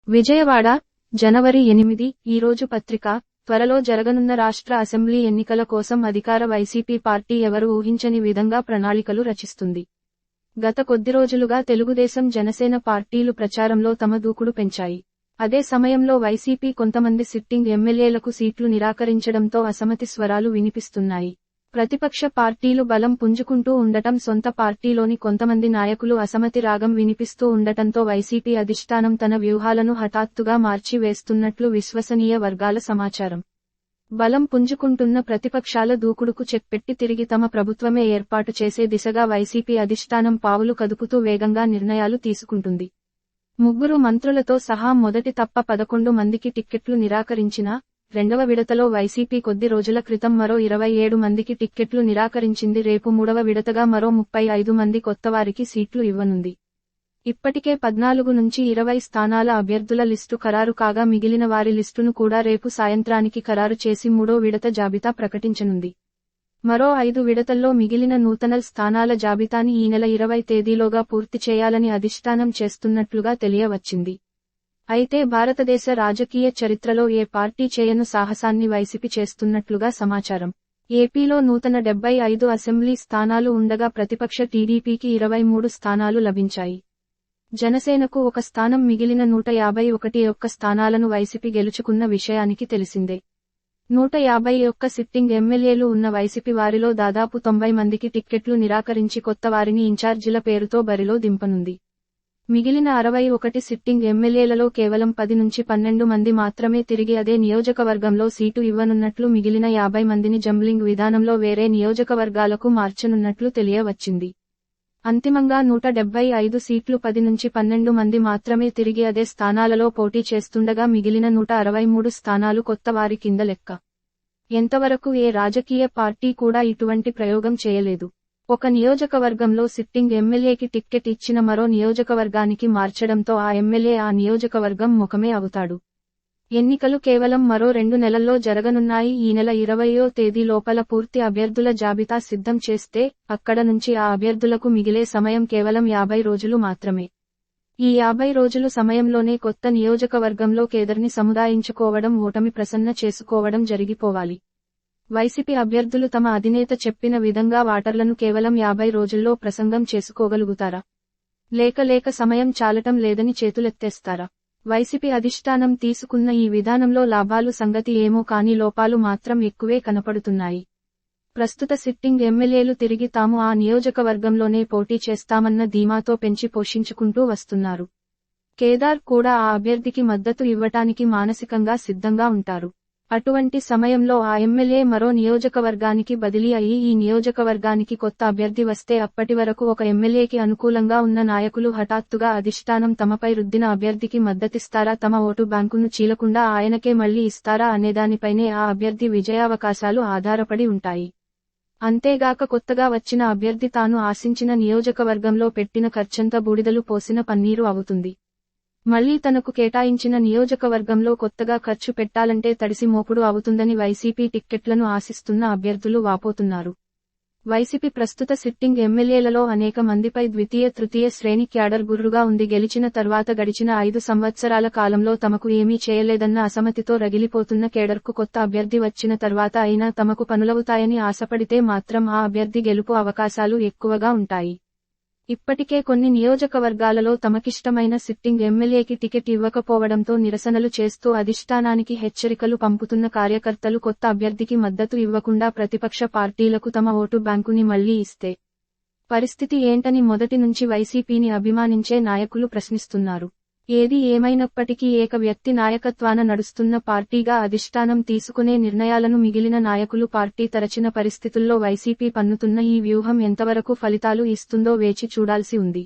విజయవాడ, జనవరి 8 ఈరోజు పత్రిక. త్వరలో జరగనున్న రాష్ట్ర అసెంబ్లీ ఎన్నికల కోసం అధికార వైసీపీ పార్టీ ఎవరు ఊహించని విధంగా ప్రణాళికలు రచిస్తుంది. గత కొద్ది రోజులుగా తెలుగుదేశం, జనసేన పార్టీలు ప్రచారంలో తమ దూకుడు పెంచాయి. అదే సమయంలో వైసీపీ కొంతమంది సిట్టింగ్ ఎమ్మెల్యేలకు సీట్లు నిరాకరించడంతో అసమ్మతి స్వరాలు వినిపిస్తున్నాయి. ప్రతిపక్ష పార్టీలు బలం పుంజుకుంటూ ఉండటం, సొంత పార్టీలోని కొంతమంది నాయకులు అసమ్మతి రాగం వినిపిస్తూ ఉండటంతో వైసీపీ అధిష్టానం తన వ్యూహాలను హఠాత్తుగా మార్చి వేస్తున్నట్లు విశ్వసనీయ వర్గాల సమాచారం. బలం పుంజుకుంటున్న ప్రతిపక్షాల దూకుడుకు చెక్ పెట్టి తిరిగి తమ ప్రభుత్వమే ఏర్పాటు చేసే దిశగా వైసీపీ అధిష్టానం పావులు కదుపుతూ వేగంగా నిర్ణయాలు తీసుకుంటుంది. 3 మంత్రులతో సహా మొదటి తప్ప 11 మందికి టిక్కెట్లు నిరాకరించినా, రెండవ విడతలో వైసీపీ కొద్ది రోజుల క్రితం మరో 27 మందికి టిక్కెట్లు నిరాకరించింది. రేపు 3వ విడతగా మరో 35 మంది కొత్తవారికి సీట్లు ఇవ్వనుంది. ఇప్పటికే 14 నుంచి 20 స్థానాల అభ్యర్థుల లిస్టు ఖరారు కాగా, మిగిలిన వారి లిస్టును కూడా రేపు సాయంత్రానికి ఖరారు చేసి 3వ విడత జాబితా ప్రకటించనుంది. మరో 5 విడతల్లో మిగిలిన నూతన స్థానాల జాబితాని ఈ నెల 20 తేదీలోగా పూర్తి చేయాలని అధిష్టానం చేస్తున్నట్లుగా తెలియవచ్చింది. అయితే భారతదేశ రాజకీయ చరిత్రలో ఏ పార్టీ చేయని సాహసాన్ని వైసీపీ చేస్తున్నట్లుగా సమాచారం. ఏపీలో నూతన 75 అసెంబ్లీ స్థానాలు ఉండగా ప్రతిపక్ష టీడీపీకి 23 స్థానాలు లభించాయి. జనసేనకు 1 స్థానం మిగిలిన 151 స్థానాలను వైసీపీ గెలుచుకున్న విషయానికి తెలిసిందే. 151 సిట్టింగ్ ఎమ్మెల్యేలు ఉన్న వైసీపీ వారిలో దాదాపు 90 మందికి టిక్కెట్లు నిరాకరించి కొత్త వారిని ఇన్ఛార్జీల పేరుతో బరిలో దింపనుంది. మిగిలిన 61 సిట్టింగ్ ఎమ్మెల్యేలలో కేవలం 10 నుంచి 12 మంది మాత్రమే తిరిగి అదే నియోజకవర్గంలో సీటు ఇవ్వనున్నట్లు, మిగిలిన 50 మందిని జంబ్లింగ్ విధానంలో వేరే నియోజకవర్గాలకు మార్చనున్నట్లు తెలియవచ్చింది. అంతిమంగా 175 సీట్లు 10 నుంచి 12 మంది మాత్రమే తిరిగి అదే స్థానాలలో పోటీ చేస్తుండగా, మిగిలిన 163 స్థానాలు కొత్త వారి కింద లెక్క. ఎంతవరకు ఏ రాజకీయ పార్టీ కూడా ఇటువంటి ప్రయోగం చేయలేదు. ఒక నియోజకవర్గంలో సిట్టింగ్ ఎమ్మెల్యేకి టిక్కెట్ ఇచ్చిన మరో నియోజకవర్గానికి మార్చడంతో ఆ ఎమ్మెల్యే ఆ నియోజకవర్గం ముఖమే అవుతాడు. ఎన్నికలు కేవలం మరో 2 నెలల్లో జరగనున్నాయి. ఈ నెల 20వ తేదీ లోపల పూర్తి అభ్యర్థుల జాబితా సిద్ధం చేస్తే, అక్కడ నుంచి ఆ అభ్యర్థులకు మిగిలే సమయం కేవలం 50 రోజులు మాత్రమే. ఈ 50 రోజులు సమయంలోనే కొత్త నియోజకవర్గంలో కేడర్ని సముదాయించుకోవడం, ఓటమి ప్రసన్న చేసుకోవడం జరిగిపోవాలి. వైసీపీ అభ్యర్థులు తమ అధినేత చెప్పిన విధంగా ఓటర్లను కేవలం 50 రోజుల్లో ప్రసంగం చేసుకోగలుగుతారా? లేక సమయం చాలటం లేదని చేతులెత్తేస్తారా? వైసీపీ అధిష్టానం తీసుకున్న ఈ విధానంలో లాభాలు సంగతి ఏమో కానీ లోపాలు మాత్రం ఎక్కువే కనపడుతున్నాయి. ప్రస్తుత సిట్టింగ్ ఎమ్మెల్యేలు తిరిగి తాము ఆ నియోజకవర్గంలోనే పోటీ చేస్తామన్న ధీమాతో పెంచి పోషించుకుంటూ వస్తున్నారు. కేదార్ కూడా ఆ అభ్యర్థికి మద్దతు ఇవ్వటానికి మానసికంగా సిద్ధంగా ఉంటారు. అటువంటి సమయంలో ఆ ఎమ్మెల్యే మరో నియోజకవర్గానికి బదిలీ అయ్యి ఈ నియోజకవర్గానికి కొత్త అభ్యర్థి వస్తే, అప్పటి వరకు ఒక ఎమ్మెల్యేకి అనుకూలంగా ఉన్న నాయకులు హఠాత్తుగా అధిష్టానం తమపై రుద్దిన అభ్యర్థికి మద్దతిస్తారా, తమ ఓటు బ్యాంకును చీలకుండా ఆయనకే మళ్లీ ఇస్తారా అనేదానిపైనే ఆ అభ్యర్థి విజయావకాశాలు ఆధారపడి ఉంటాయి. అంతేగాక కొత్తగా వచ్చిన అభ్యర్థి తాను ఆశించిన నియోజకవర్గంలో పెట్టిన ఖర్చంతా బూడిదలు పోసిన పన్నీరు అవుతుంది. మళ్లీ తనకు కేటాయించిన నియోజకవర్గంలో కొత్తగా ఖర్చు పెట్టాలంటే తడిసి మోపుడు అవుతుందని వైసీపీ టిక్కెట్లను ఆశిస్తున్న అభ్యర్థులు వాపోతున్నారు. వైసీపీ ప్రస్తుత సిట్టింగ్ ఎమ్మెల్యేలలో అనేక మందిపై ద్వితీయ, తృతీయ శ్రేణి క్యాడర్ గుర్రుగా ఉంది. గెలిచిన తర్వాత గడిచిన 5 సంవత్సరాల కాలంలో తమకు ఏమీ చేయలేదన్న అసమ్మతితో రగిలిపోతున్న కేడర్కు కొత్త అభ్యర్థి వచ్చిన తర్వాత అయినా తమకు పనులవుతాయని ఆశపడితే మాత్రం ఆ అభ్యర్థి గెలుపు అవకాశాలు ఎక్కువగా ఉంటాయి. ఇప్పటికే కొన్ని నియోజకవర్గాలలో తమకిష్టమైన సిట్టింగ్ ఎమ్మెల్యేకి టికెట్ ఇవ్వకపోవడంతో నిరసనలు చేస్తూ అధిష్టానానికి హెచ్చరికలు పంపుతున్న కార్యకర్తలు కొత్త అభ్యర్థికి మద్దతు ఇవ్వకుండా ప్రతిపక్ష పార్టీలకు తమ ఓటు బ్యాంకుని మళ్లీ ఇస్తే పరిస్థితి ఏంటని మొదటి నుంచి వైసీపీని అభిమానించే నాయకులు ప్రశ్నిస్తున్నారు. ఏది ఏమైనప్పటికీ ఏక వ్యక్తి నాయకత్వాన నడుస్తున్న పార్టీగా అధిష్టానం తీసుకునే నిర్ణయాలను మిగిలిన నాయకులు పార్టీ తరచిన పరిస్థితుల్లో వైసీపీ పన్నుతున్న ఈ వ్యూహం ఎంతవరకు ఫలితాలు ఇస్తుందో వేచి చూడాల్సి ఉంది.